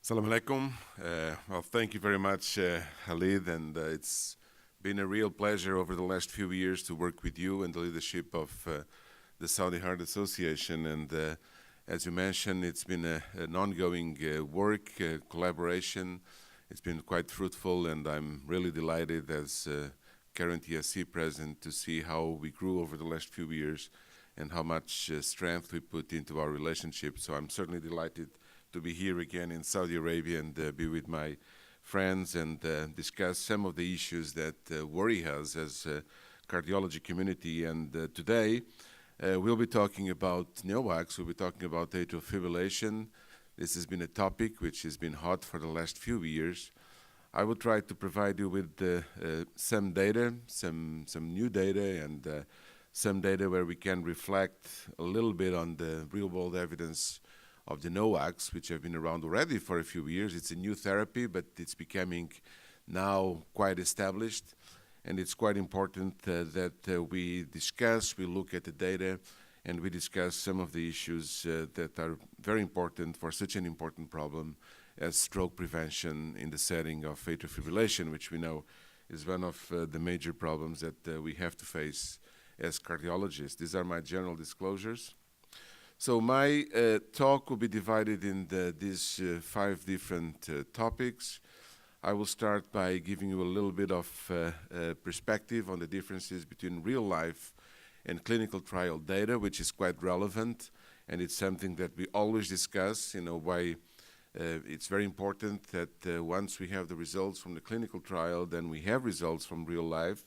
Assalamu alaikum. Well, thank you very much, Khalid, and it's been a real pleasure over the last few years to work with you and the leadership of the Saudi Heart Association. And as you mentioned, it's been an ongoing work, collaboration. It's been quite fruitful, and I'm really delighted as current ESC president to see how we grew over the last few years and how much strength we put into our relationship. So I'm certainly delighted to be here again in Saudi Arabia and be with my friends and discuss some of the issues that worry us as a cardiology community. And today we'll be talking about NOACs, we'll be talking about atrial fibrillation. This has been a topic which has been hot for the last few years. I will try to provide you with some data, some new data, and some data where we can reflect a little bit on the real-world evidence of the NOACs, which have been around already for a few years. It's a new therapy, but it's becoming now quite established, and it's quite important that we discuss, we look at the data, and we discuss some of the issues that are very important for such an important problem as stroke prevention in the setting of atrial fibrillation, which we know is one of the major problems that we have to face as cardiologists. These are my general disclosures. So my talk will be divided in these 5 different topics. I will start by giving you a little bit of perspective on the differences between real life and clinical trial data, which is quite relevant, and it's something that we always discuss, why it's very important that once we have the results from the clinical trial, then we have results from real life,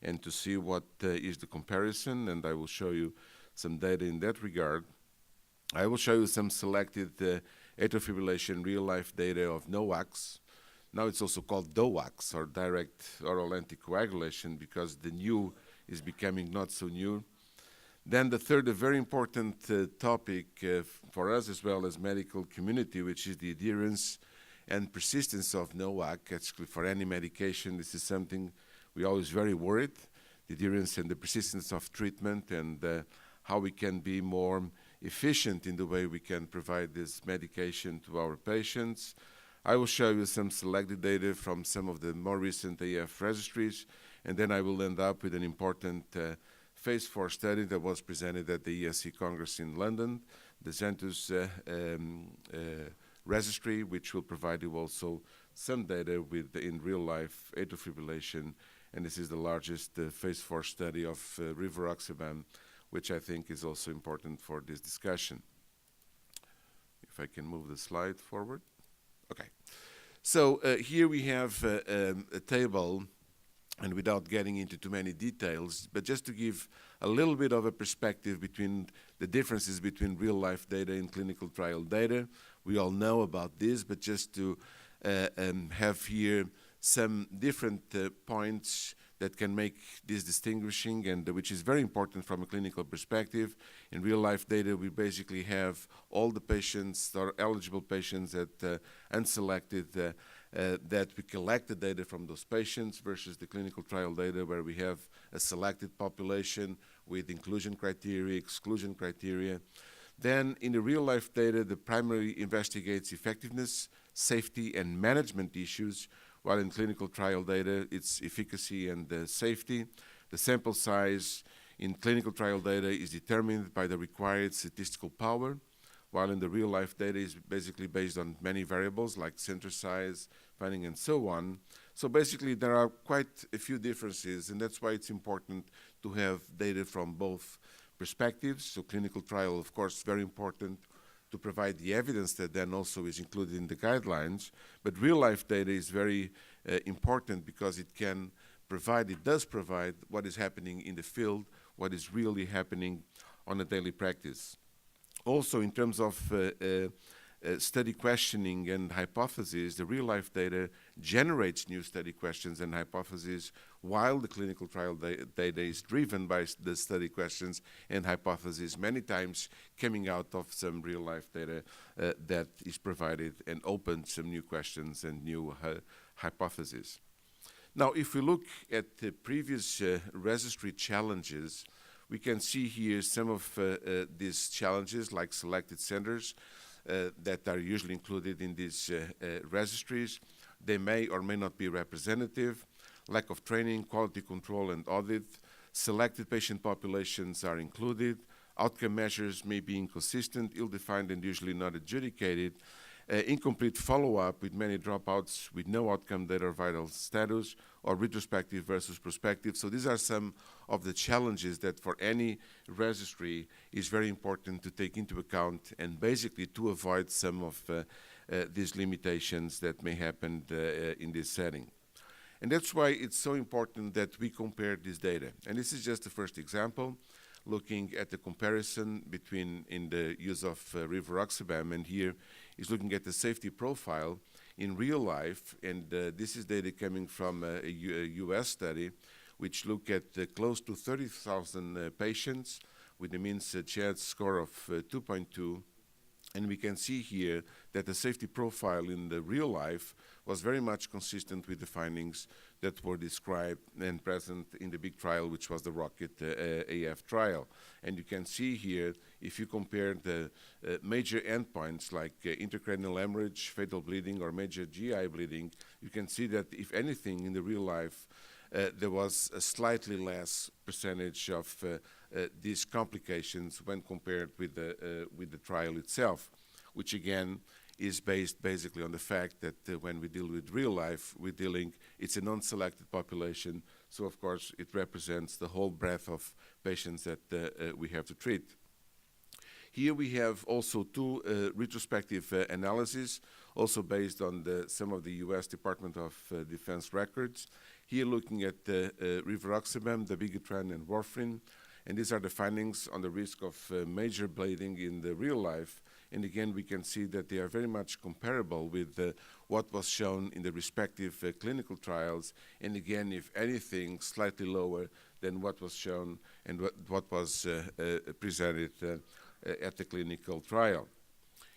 and to see what is the comparison, and I will show you some data in that regard. I will show you some selected atrial fibrillation real-life data of NOACs. Now it's also called DOACs, or direct oral anticoagulation, because the new is becoming not so new. Then the third, a very important topic for us as well as medical community, which is the adherence and persistence of NOAC. Actually, for any medication, this is something we always very worried, the adherence and the persistence of treatment, and how we can be more efficient in the way we can provide this medication to our patients. I will show you some selected data from some of the more recent AF registries, and then I will end up with an important phase 4 study that was presented at the ESC Congress in London, the XANTUS registry, which will provide you also some data in real life atrial fibrillation, and this is the largest phase 4 study of rivaroxaban, which I think is also important for this discussion. If I can move the slide forward. Okay. So here we have a table, and without getting into too many details, but just to give a little bit of a perspective between the differences between real-life data and clinical trial data. We all know about this, but just to have here some different points that can make this distinguishing, and which is very important from a clinical perspective. In real-life data, we basically have all the patients, or eligible patients that unselected, that we collect the data from those patients, versus the clinical trial data where we have a selected population with inclusion criteria, exclusion criteria. Then in the real-life data, the primary investigates effectiveness, safety, and management issues, while in clinical trial data, it's efficacy and safety. The sample size in clinical trial data is determined by the required statistical power, while in the real-life data is basically based on many variables like center size, funding, and so on. So basically, there are quite a few differences, and that's why it's important to have data from both perspectives. So clinical trial, of course, very important to provide the evidence that then also is included in the guidelines. But real-life data is very important because it does provide what is happening in the field, what is really happening on a daily practice. Also, in terms of study questioning and hypotheses, the real-life data generates new study questions and hypotheses, while the clinical trial data is driven by the study questions and hypotheses, many times coming out of some real-life data that is provided and opens some new questions and new hypotheses. Now, if we look at the previous registry challenges, we can see here some of these challenges, like selected centers. that are usually included in these registries. They may or may not be representative. Lack of training, quality control, and audit. Selected patient populations are included. Outcome measures may be inconsistent, ill-defined, and usually not adjudicated. Incomplete follow-up with many dropouts with no outcome data or vital status, or retrospective versus prospective. So these are some of the challenges that for any registry is very important to take into account, and basically to avoid some of these limitations that may happen in this setting. And that's why it's so important that we compare this data. And this is just the first example, looking at the comparison between in the use of rivaroxaban, and here is looking at the safety profile in real life. And this is data coming from a US study, which look at close to 30,000 patients with a mean CHA-MC score of 2.2. And we can see here that the safety profile in the real life was very much consistent with the findings that were described and present in the big trial, which was the Rocket AF trial. And you can see here, if you compare the major endpoints like intracranial hemorrhage, fatal bleeding, or major GI bleeding, you can see that, if anything, in the real life, there was a slightly less percentage of these complications when compared with the trial itself, which again is based basically on the fact that when we deal with real life, it's a non-selected population, so of course it represents the whole breadth of patients that we have to treat. Here we have also two retrospective analyses, also based on some of the US Department of Defense records. Here looking at rivaroxaban, dabigatran, and warfarin, and these are the findings on the risk of major bleeding in the real life. And again, we can see that they are very much comparable with what was shown in the respective clinical trials, and again, if anything, slightly lower than what was shown and what was presented at the clinical trial.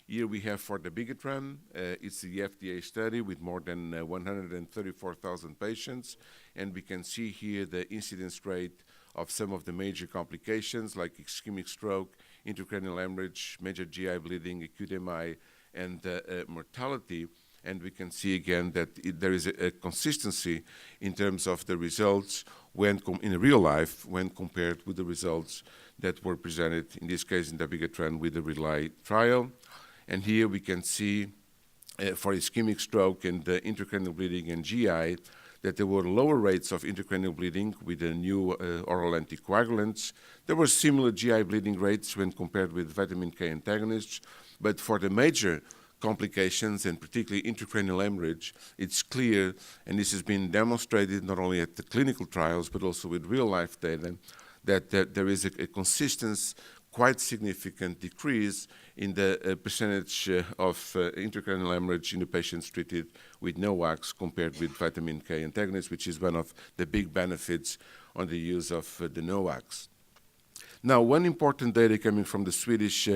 Here we have for the dabigatran, it's the FDA study with more than 134,000 patients, and we can see here the incidence rate of some of the major complications like ischemic stroke, intracranial hemorrhage, major GI bleeding, acute MI, and mortality. And we can see again that there is a consistency in terms of the results when in real life when compared with the results that were presented, in this case in dabigatran, with the RELY trial. And here we can see for ischemic stroke and intracranial bleeding and GI that there were lower rates of intracranial bleeding with the new oral anticoagulants. There were similar GI bleeding rates when compared with vitamin K antagonists, but for the major complications, and particularly intracranial hemorrhage, it's clear, and this has been demonstrated not only at the clinical trials, but also with real-life data, that there is a consistent, quite significant decrease in the percentage of intracranial hemorrhage in the patients treated with NOACs compared with vitamin K antagonists, which is one of the big benefits on the use of the NOACs. Now, one important data coming from the Swedish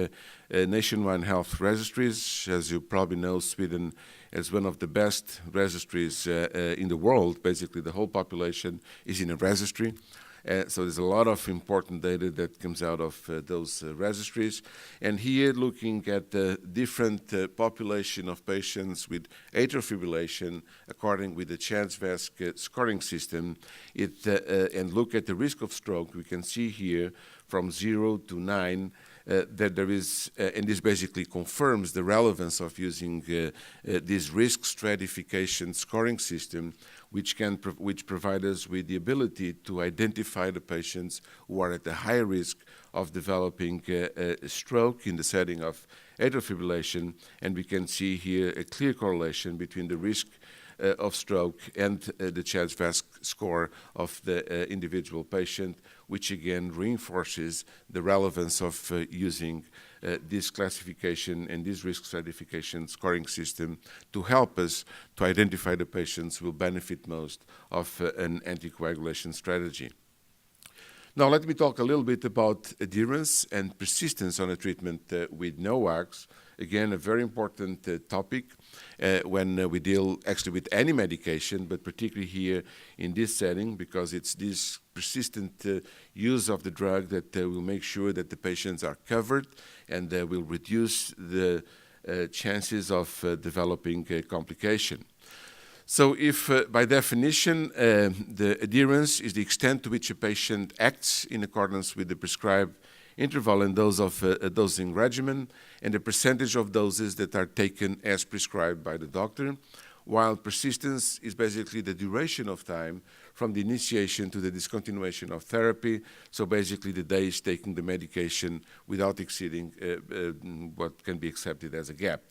nationwide health registries. As you probably know, Sweden is one of the best registries in the world. Basically, the whole population is in a registry. So there's a lot of important data that comes out of those registries. And here, looking at the different population of patients with atrial fibrillation, according with the CHA-MC scoring system, and look at the risk of stroke, we can see here from 0 to 9 that there is, and this basically confirms the relevance of using this risk stratification scoring system, which provide us with the ability to identify the patients who are at the high risk of developing a stroke in the setting of atrial fibrillation, and we can see here a clear correlation between the risk of stroke and the CHA-MC score of the individual patient, which again reinforces the relevance of using this classification and this risk stratification scoring system to help us to identify the patients who will benefit most of an anticoagulation strategy. Now, let me talk a little bit about adherence and persistence on a treatment with NOACs. Again, a very important topic when we deal actually with any medication, but particularly here in this setting, because it's this persistent use of the drug that will make sure that the patients are covered and will reduce the chances of developing a complication. So if, by definition, the adherence is the extent to which a patient acts in accordance with the prescribed interval and dose of a dosing regimen, and the percentage of doses that are taken as prescribed by the doctor, while persistence is basically the duration of time from the initiation to the discontinuation of therapy, so basically the days taking the medication without exceeding what can be accepted as a gap.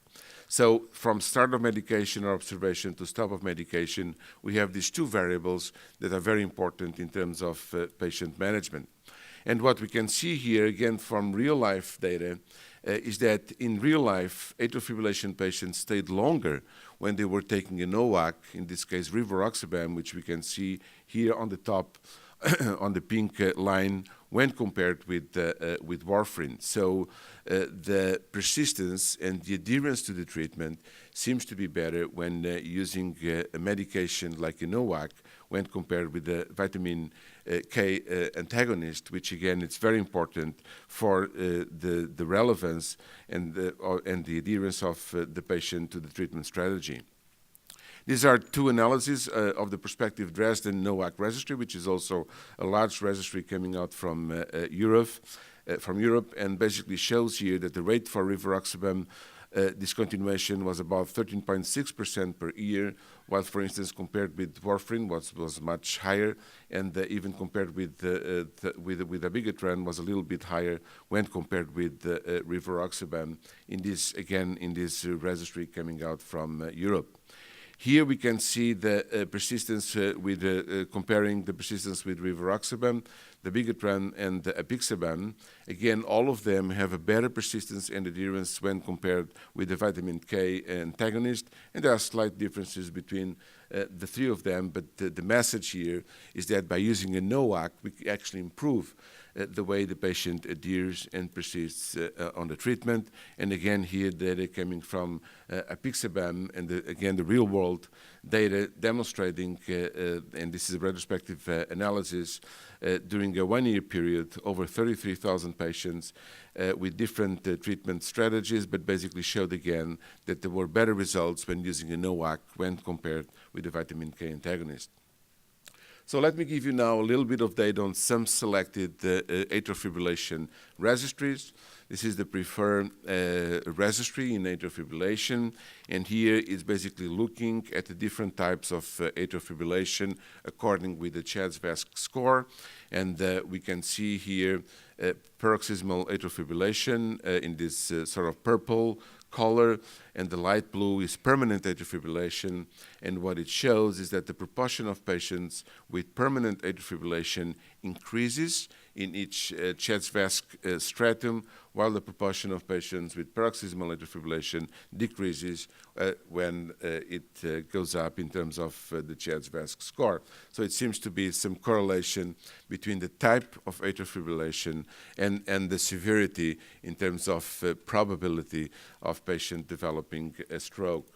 So from start of medication or observation to stop of medication, we have these two variables that are very important in terms of patient management. And what we can see here, again, from real-life data, is that in real life, atrial fibrillation patients stayed longer when they were taking a NOAC, in this case rivaroxaban, which we can see here on the top on the pink line when compared with warfarin. So the persistence and the adherence to the treatment seems to be better when using a medication like a NOAC when compared with the vitamin K antagonist, which again, it's very important for the relevance and the adherence of the patient to the treatment strategy. These are two analyses of the prospective Dresden NOAC registry, which is also a large registry coming out from Europe, and basically shows here that the rate for rivaroxaban discontinuation was about 13.6% per year, while, for instance, compared with warfarin was much higher, and even compared with dabigatran was a little bit higher when compared with rivaroxaban in this registry coming out from Europe. Here we can see the persistence comparing the persistence with rivaroxaban, dabigatran, and apixaban. Again, all of them have a better persistence and adherence when compared with the vitamin K antagonist, and there are slight differences between the three of them, but the message here is that by using a NOAC, we actually improve the way the patient adheres and persists on the treatment. And again, here data coming from apixaban, and again, the real-world data demonstrating, and this is a retrospective analysis, during a one-year period, over 33,000 patients with different treatment strategies, but basically showed again that there were better results when using a NOAC when compared with the vitamin K antagonist. So let me give you now a little bit of data on some selected atrial fibrillation registries. This is the preferred registry in atrial fibrillation, and here is basically looking at the different types of atrial fibrillation according with the CHA-MC score, and we can see here paroxysmal atrial fibrillation in this sort of purple color, and the light blue is permanent atrial fibrillation, and what it shows is that the proportion of patients with permanent atrial fibrillation increases in each CHA-MC stratum, while the proportion of patients with paroxysmal atrial fibrillation decreases when it goes up in terms of the CHA-MC score. So it seems to be some correlation between the type of atrial fibrillation and the severity in terms of probability of patient developing a stroke.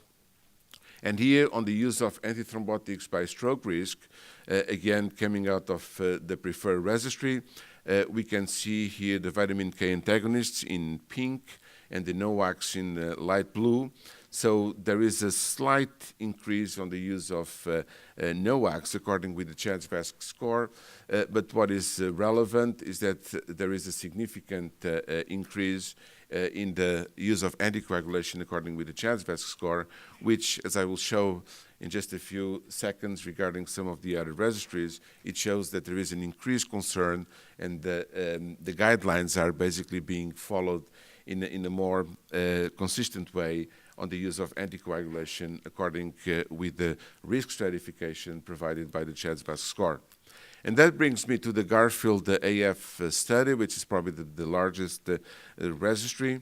And here on the use of antithrombotics by stroke risk, again coming out of the preferred registry, we can see here the vitamin K antagonists in pink and the NOACs in light blue. So there is a slight increase on the use of NOACs according with the CHA-MC score, but what is relevant is that there is a significant increase in the use of anticoagulation according with the CHA-MC score, which, as I will show in just a few seconds regarding some of the other registries, it shows that there is an increased concern, and the guidelines are basically being followed in a more consistent way on the use of anticoagulation according with the risk stratification provided by the CHA-MC score. And that brings me to the GARFIELD AF study, which is probably the largest registry.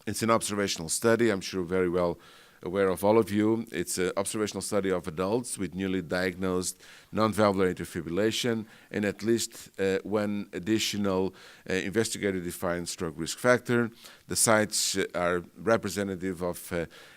It's an observational study, I'm sure very well aware of all of you. It's an observational study of adults with newly diagnosed non-valvular atrial fibrillation and at least one additional investigator-defined stroke risk factor. The sites are representative of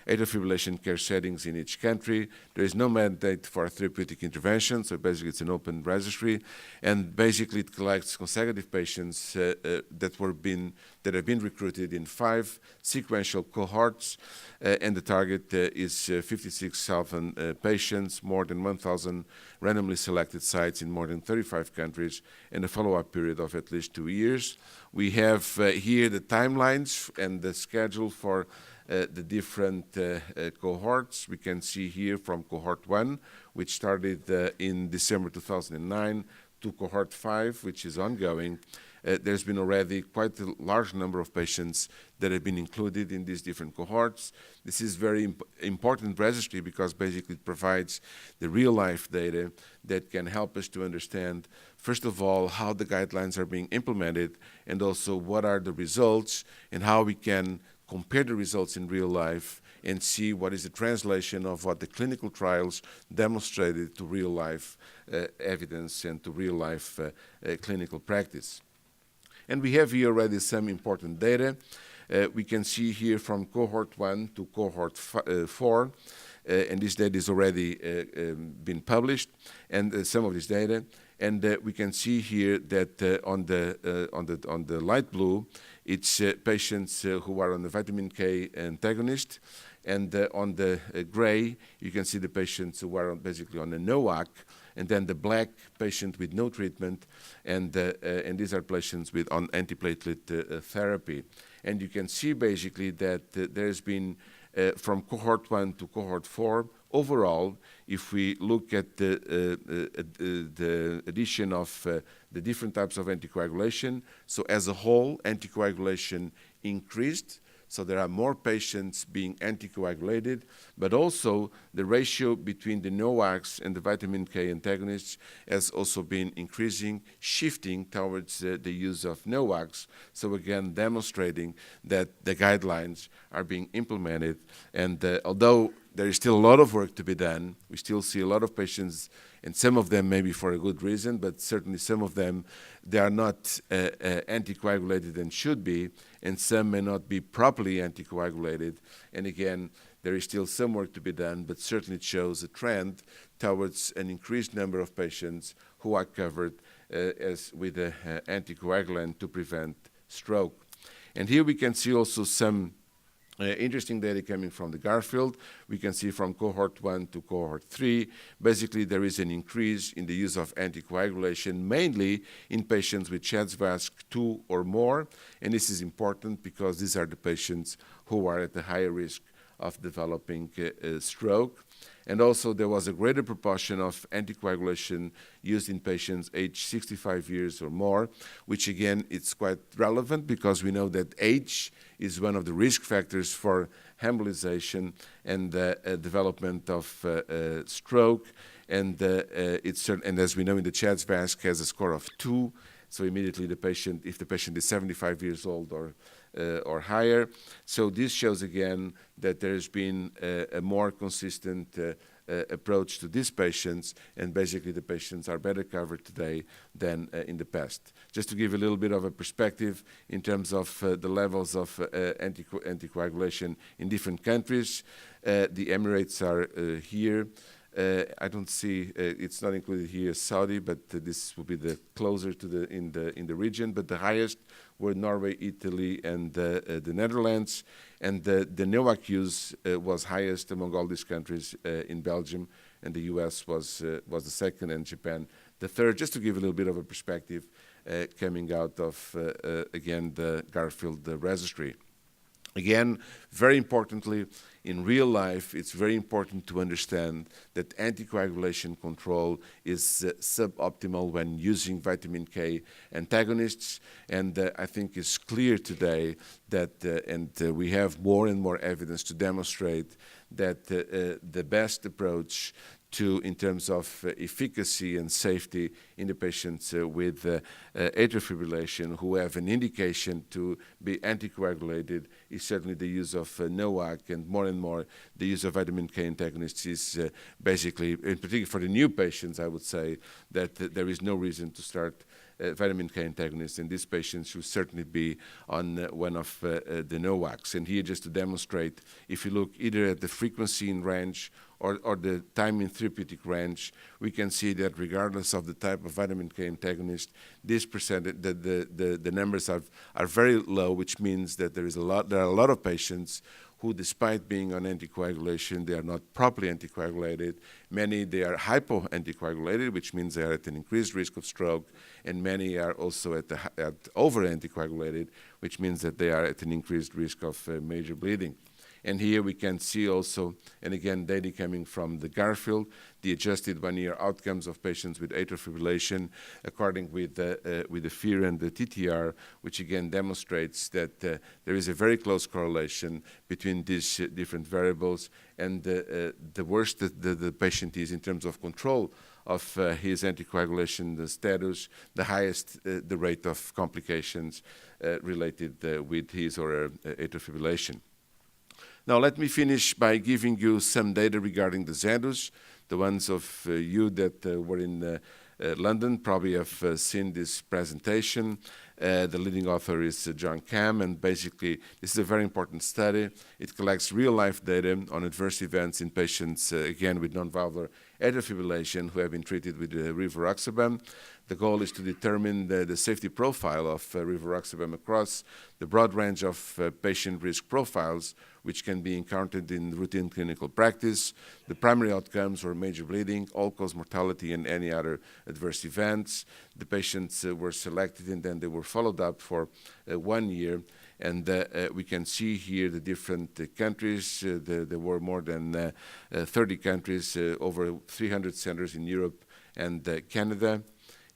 atrial fibrillation care settings in each country. There is no mandate for therapeutic intervention, so basically it's an open registry, and basically it collects consecutive patients that were being that have been recruited in 5 sequential cohorts, and the target is 56,000 patients, more than 1,000 randomly selected sites in more than 35 countries, and a follow-up period of at least 2 years. We have here the timelines and the schedule for the different cohorts. We can see here from cohort 1, which started in December 2009, to cohort 5, which is ongoing. There's been already quite a large number of patients that have been included in these different cohorts. This is very important registry because basically it provides the real-life data that can help us to understand, first of all, how the guidelines are being implemented, and also what are the results and how we can compare the results in real life and see what is the translation of what the clinical trials demonstrated to real-life evidence and to real-life clinical practice. And we have here already some important data. We can see here from cohort 1 to cohort 4, and this data is already been published, and some of this data. And we can see here that on the light blue, it's patients who are on the vitamin K antagonist, and on the gray, you can see the patients who are basically on the NOAC, and then the black patient with no treatment, and these are patients with on antiplatelet therapy. And you can see basically that there's been from cohort 1 to cohort 4, overall, if we look at the addition of the different types of anticoagulation, so as a whole, anticoagulation increased. So there are more patients being anticoagulated, but also the ratio between the NOACs and the vitamin K antagonists has also been increasing, shifting towards the use of NOACs. So again, demonstrating that the guidelines are being implemented. And although there is still a lot of work to be done, we still see a lot of patients, and some of them maybe for a good reason, but certainly some of them, they are not anticoagulated and should be, and some may not be properly anticoagulated. And again, there is still some work to be done, but certainly it shows a trend towards an increased number of patients who are covered as with an anticoagulant to prevent stroke. And here we can see also some interesting data coming from the GARFIELD. We can see from cohort 1 to cohort 3, basically there is an increase in the use of anticoagulation, mainly in patients with SHA-MC 2 or more. And this is important because these are the patients who are at the higher risk of developing stroke. And also there was a greater proportion of anticoagulation used in patients aged 65 years or more, which again, it's quite relevant because we know that age is one of the risk factors for embolization and development of stroke. And and as we know in the SHA-MC has a score of 2, so immediately the patient, if the patient is 75 years old or higher. So this shows again that there's been a more consistent approach to these patients, and basically the patients are better covered today than in the past. Just to give a little bit of a perspective in terms of the levels of anticoagulation in different countries, the Emirates are here. I don't see, it's not included here, Saudi, but this will be the closer to the in the region. But the highest were Norway, Italy, and the Netherlands. And the NOAC use was highest among all these countries in Belgium, and the US was the second, and Japan the third. Just to give a little bit of a perspective coming out of, again, the GARFIELD registry. Again, very importantly, in real life, it's very important to understand that anticoagulation control is suboptimal when using vitamin K antagonists. And I think it's clear today that, we have more and more evidence to demonstrate that the best approach in terms of efficacy and safety in the patients with atrial fibrillation who have an indication to be anticoagulated is certainly the use of NOAC, and more the use of vitamin K antagonists is basically, in particular for the new patients, I would say that there is no reason to start vitamin K antagonists, and these patients should certainly be on one of the NOACs. And here, just to demonstrate, if you look either at the frequency in range or the time in therapeutic range, we can see that regardless of the type of vitamin K antagonist, this percentage, the numbers are very low, which means that there are a lot of patients who, despite being on anticoagulation, they are not properly anticoagulated. Many, they are hypo-anticoagulated, which means they are at an increased risk of stroke, and many are also at over-anticoagulated, which means that they are at an increased risk of major bleeding. And here we can see also, and again, data coming from the GARFIELD, the adjusted one-year outcomes of patients with atrial fibrillation, according with the FEAR and the TTR, which again demonstrates that there is a very close correlation between these different variables, and the worse the patient is in terms of control of his anticoagulation status, the highest the rate of complications related with his or her atrial fibrillation. Now, let me finish by giving you some data regarding the XANTUS. The ones of you that were in London probably have seen this presentation. The leading author is John Cam, and basically this is a very important study. It collects real-life data on adverse events in patients, again, with non-valvular atrial fibrillation who have been treated with rivaroxaban. The goal is to determine the safety profile of rivaroxaban across the broad range of patient risk profiles which can be encountered in routine clinical practice. The primary outcomes were major bleeding, all-cause mortality, and any other adverse events. The patients were selected, and then they were followed up for 1 year. And we can see here the different countries. There were more than 30 countries, over 300 centers in Europe and Canada.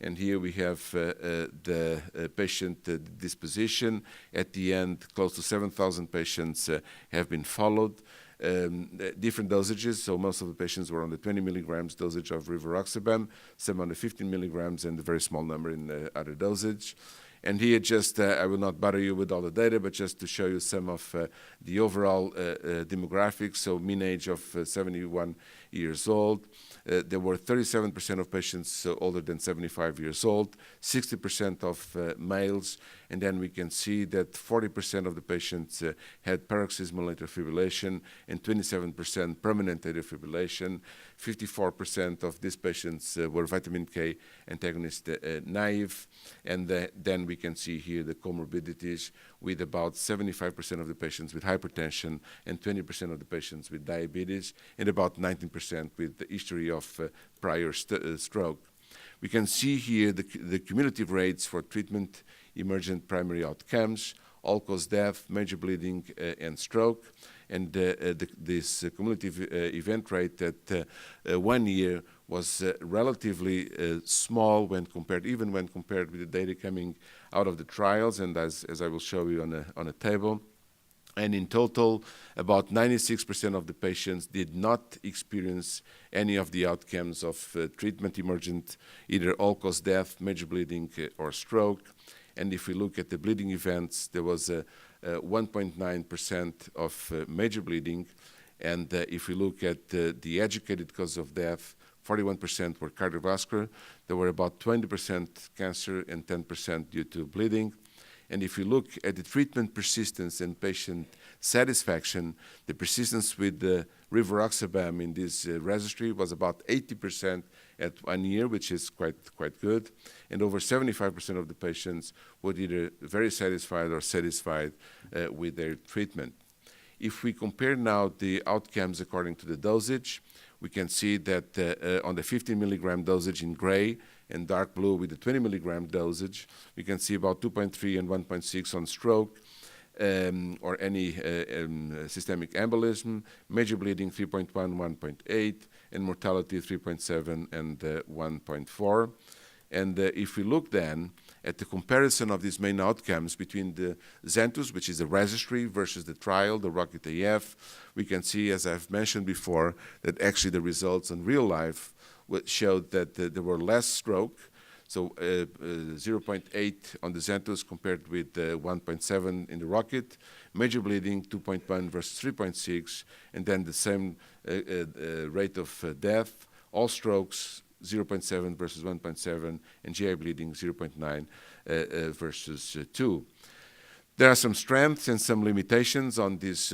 And here we have the patient disposition. At the end, close to 7,000 patients have been followed. Different dosages, so most of the patients were on the 20 milligrams dosage of rivaroxaban, some on the 15 milligrams, and a very small number in the other dosage. And here just, I will not bother you with all the data, but just to show you some of the overall demographics, so mean age of 71 years old. There were 37% of patients older than 75 years old, 60% of males, and then we can see that 40% of the patients had paroxysmal atrial fibrillation and 27% permanent atrial fibrillation. 54% of these patients were vitamin K antagonist naive, and then we can see here the comorbidities with about 75% of the patients with hypertension and 20% of the patients with diabetes and about 19% with the history of prior stroke. We can see here the cumulative rates for treatment emergent primary outcomes, all-cause death, major bleeding, and stroke. And this cumulative event rate at 1 year was relatively small when compared, even when compared with the data coming out of the trials, and as I will show you on a table. And in total, about 96% of the patients did not experience any of the outcomes of treatment emergent, either all-cause death, major bleeding, or stroke. And if we look at the bleeding events, there was 1.9% of major bleeding. And if we look at the educated cause of death, 41% were cardiovascular. There were about 20% cancer and 10% due to bleeding. And if you look at the treatment persistence and patient satisfaction, the persistence with the rivaroxaban in this registry was about 80% at 1 year, which is quite good. And over 75% of the patients were either very satisfied or satisfied with their treatment. If we compare now the outcomes according to the dosage, we can see that on the 15 milligram dosage in gray and dark blue with the 20 milligram dosage, we can see about 2.3 and 1.6 on stroke or any systemic embolism, major bleeding 3.1, 1.8, and mortality 3.7 and 1.4. And if we look then at the comparison of these main outcomes between the XANTUS, which is a registry, versus the trial, the ROCKET-AF, we can see, as I've mentioned before, that actually the results in real life showed that there were less stroke, so 0.8 on the XANTUS compared with 1.7 in the ROCKET, major bleeding 2.1 versus 3.6, and then the same rate of death, all strokes 0.7 versus 1.7, and GI bleeding 0.9 versus 2. There are some strengths and some limitations on this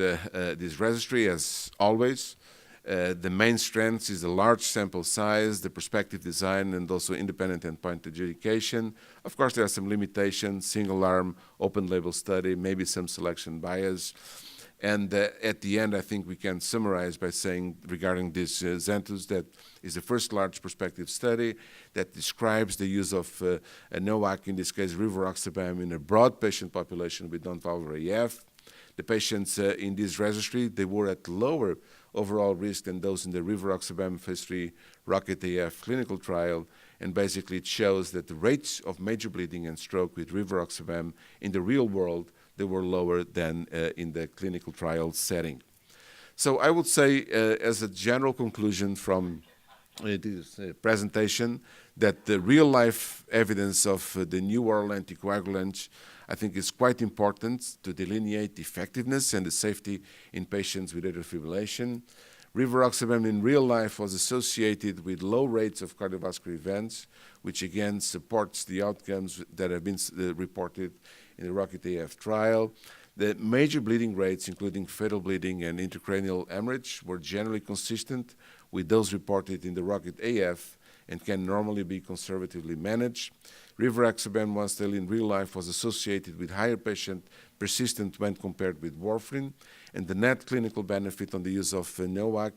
registry, as always. The main strengths is the large sample size, the prospective design, and also independent endpoint adjudication. Of course, there are some limitations, single-arm, open-label study, maybe some selection bias. And at the end, I think we can summarize by saying regarding this XANTUS that is the first large prospective study that describes the use of a NOAC, in this case rivaroxaban, in a broad patient population with non-valvular AF. The patients in this registry, they were at lower overall risk than those in the rivaroxaban phase 3 ROCKET-AF clinical trial, and basically it shows that the rates of major bleeding and stroke with rivaroxaban in the real world, they were lower than in the clinical trial setting. So I would say, as a general conclusion from this presentation, that the real-life evidence of the new oral anticoagulants, I think, is quite important to delineate the effectiveness and the safety in patients with atrial fibrillation. Rivaroxaban in real life was associated with low rates of cardiovascular events, which again supports the outcomes that have been reported in the ROCKET-AF trial. The major bleeding rates, including fatal bleeding and intracranial hemorrhage, were generally consistent with those reported in the ROCKET-AF and can normally be conservatively managed. Rivaroxaban once daily in real life was associated with higher patient persistence when compared with warfarin, and the net clinical benefit on the use of NOAC,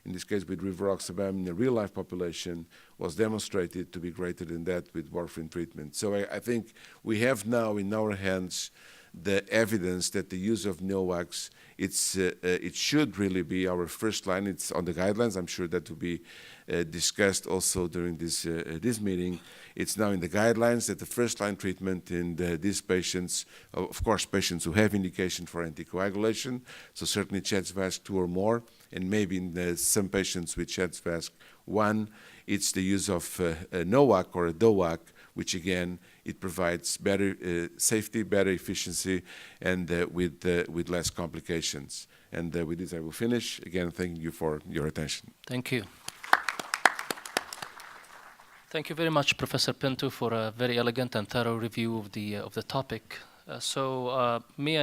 in this case with rivaroxaban in the real life population, was demonstrated to be greater than that with warfarin treatment. So I think we have now in our hands the evidence that the use of NOACs, it should really be our first line. It's on the guidelines. I'm sure that will be discussed also during this meeting. It's now in the guidelines that the first-line treatment in these patients, of course, patients who have indication for anticoagulation, so certainly CHA-2 or more, and maybe in some patients with CHA-2 1, it's the use of a NOAC or a DOAC, which again, it provides better safety, better efficiency, and with less complications. And with this, I will finish. Again, thanking you for your attention. Thank you. Thank you very much, Professor Pinto, for a very elegant and thorough review of the topic. May I